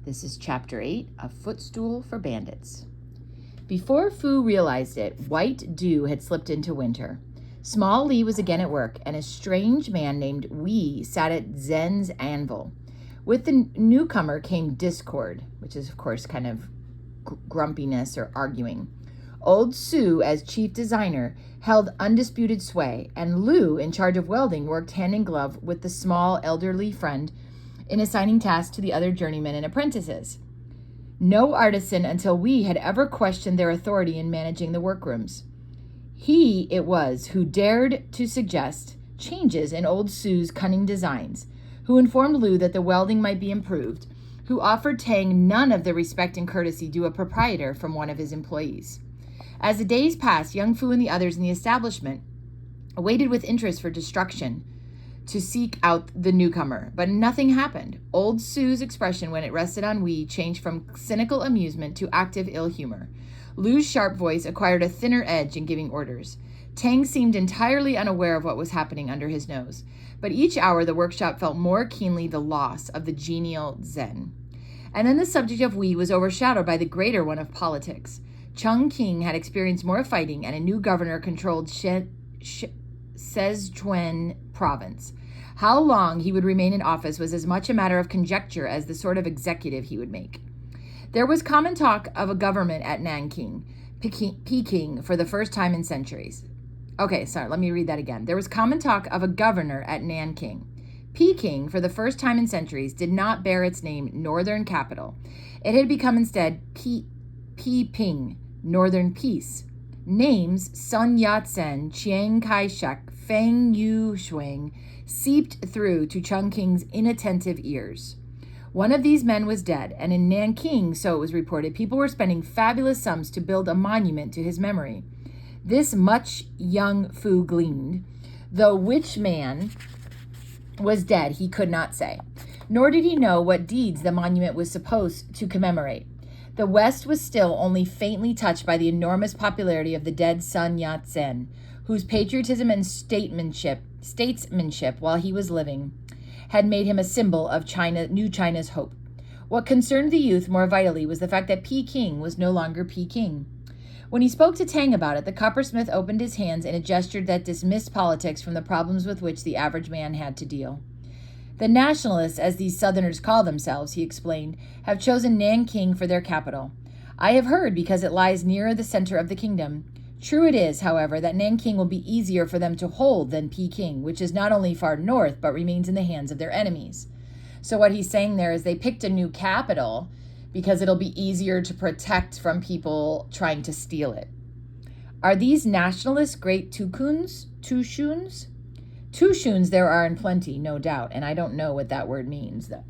This is Chapter 8, A Footstool for Bandits. Before Fu realized it, white dew had slipped into winter. Small Li was again at work, and a strange man named Wei sat at Zhen's anvil. With the newcomer came discord, which is, of course, kind of grumpiness or arguing. Old Su, as chief designer, held undisputed sway, and Lu, in charge of welding, worked hand in glove with the small elderly friend in assigning tasks to the other journeymen and apprentices. No artisan until Wei had ever questioned their authority in managing the workrooms. He it was who dared to suggest changes in old Su's cunning designs, who informed Lu that the welding might be improved, who offered Tang none of the respect and courtesy due a proprietor from one of his employees. As the days passed, young Fu and the others in the establishment awaited with interest for destruction to seek out the newcomer, but nothing happened. Old Su's expression when it rested on Wei changed from cynical amusement to active ill humor. Lu's sharp voice acquired a thinner edge in giving orders. Tang seemed entirely unaware of what was happening under his nose, but each hour the workshop felt more keenly the loss of the genial Zhen. And then the subject of Wei was overshadowed by the greater one of politics. Chongqing had experienced more fighting, and a new governor controlled Sichuan province. How long he would remain in office was as much a matter of conjecture as the sort of executive he would make. There was common talk of a government at Nanking, Peking, for the first time in centuries. Let me read that again. There was common talk of a governor at Nanking. Peking, for the first time in centuries, did not bear its name Northern Capital. It had become instead Ping, Northern Peace. Names Sun Yat-sen, Chiang Kai-shek, Feng Yu-shuang seeped through to Chongqing's inattentive ears. One of these men was dead, and in Nanking, so it was reported, people were spending fabulous sums to build a monument to his memory. This much young Fu gleaned, though which man was dead he could not say, nor did he know what deeds the monument was supposed to commemorate. The West was still only faintly touched by the enormous popularity of the dead Sun Yat-sen, whose patriotism and statesmanship while he was living had made him a symbol of New China's hope. What concerned the youth more vitally was the fact that Peking was no longer Peking. When he spoke to Tang about it, the coppersmith opened his hands in a gesture that dismissed politics from the problems with which the average man had to deal. The nationalists, as these Southerners call themselves, he explained, have chosen Nanking for their capital. I have heard because it lies nearer the center of the kingdom. True it is, however, that Nanking will be easier for them to hold than Peking, which is not only far north, but remains in the hands of their enemies. So what he's saying there is they picked a new capital because it'll be easier to protect from people trying to steal it. Are these nationalists great Tushuns? Tushuns there are in plenty, no doubt, and I don't know what that word means, though.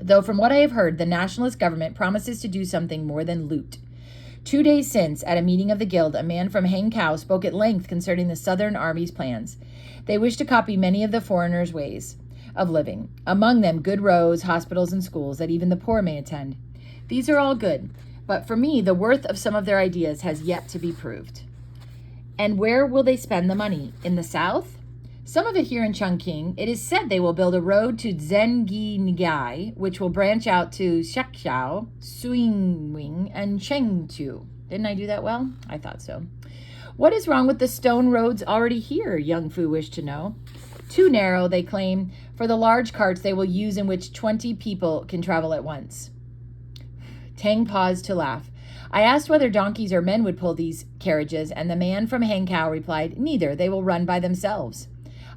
Though from what I have heard, the nationalist government promises to do something more than loot. 2 days since, at a meeting of the guild, a man from Hankow spoke at length concerning the Southern Army's plans. They wish to copy many of the foreigners' ways of living, among them good roads, hospitals, and schools that even the poor may attend. These are all good, but for me, the worth of some of their ideas has yet to be proved. And where will they spend the money? In the south? Some of it here in Chongqing. It is said they will build a road to Zhengi, which will branch out to Shekshao, Suingwing, and Chengtu. Didn't I do that well? I thought so. What is wrong with the stone roads already here? Young Fu wished to know. Too narrow, they claim, for the large carts they will use in which 20 people can travel at once. Tang paused to laugh. I asked whether donkeys or men would pull these carriages, and the man from Hankow replied, neither, they will run by themselves.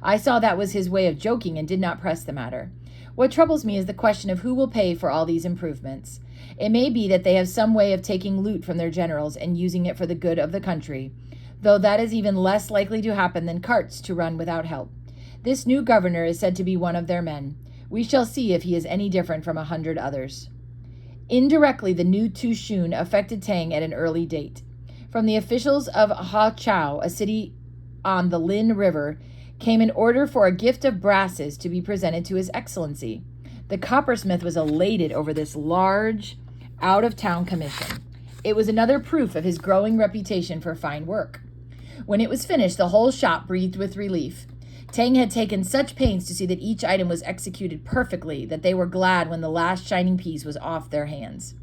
I saw that was his way of joking and did not press the matter. What troubles me is the question of who will pay for all these improvements. It may be that they have some way of taking loot from their generals and using it for the good of the country, though that is even less likely to happen than carts to run without help. This new governor is said to be one of their men. We shall see if he is any different from 100 others. Indirectly, the new Tushun affected Tang at an early date. From the officials of Hachao, a city on the Lin River, came an order for a gift of brasses to be presented to His Excellency. The coppersmith was elated over this large, out-of-town commission. It was another proof of his growing reputation for fine work. When it was finished, the whole shop breathed with relief. Tang had taken such pains to see that each item was executed perfectly that they were glad when the last shining piece was off their hands.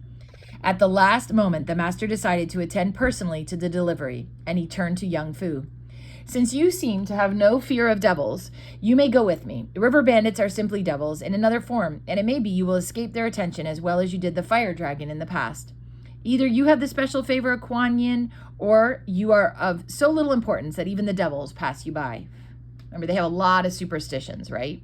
At the last moment, the master decided to attend personally to the delivery, and he turned to young Fu. Since you seem to have no fear of devils, you may go with me. River bandits are simply devils in another form, and it may be you will escape their attention as well as you did the fire dragon in the past. Either you have the special favor of Kuan Yin, or you are of so little importance that even the devils pass you by. Remember, they have a lot of superstitions, right?